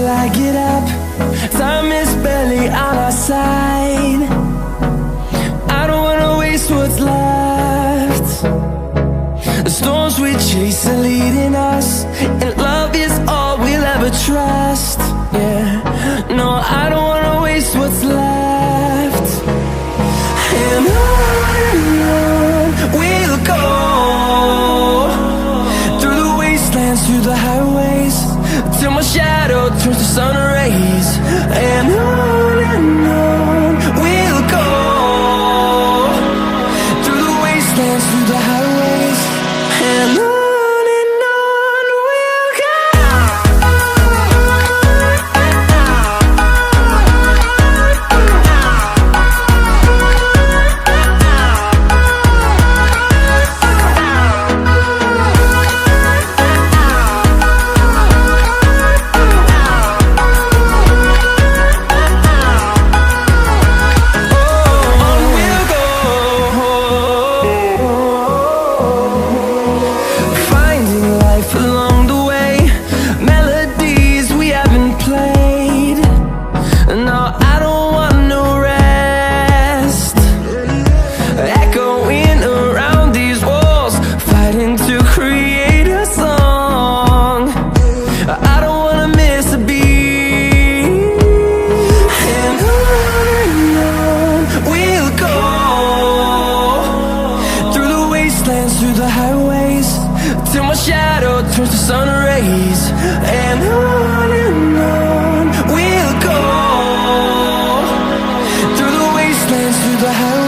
I get up. Time is barely on our side. I don't wanna waste what's left. The storms we chase are leading us, and love is all we'll ever trust. Yeah, no, I don't wanna waste what's left. And on we'll go, through the wastelands, through the highways, till my shadow turns to sun rays. And on we'll go, through the wastelands, through the highways, and on we'll go. Along the way, melodies we haven't played. No, I don't want no rest. Echoing around these walls, fighting to create a song. I don't wanna miss a beat. And on we'll go, through the wastelands, through the highways, till my shadow turns to sun rays. And on we'll go, through the wastelands, through the highways.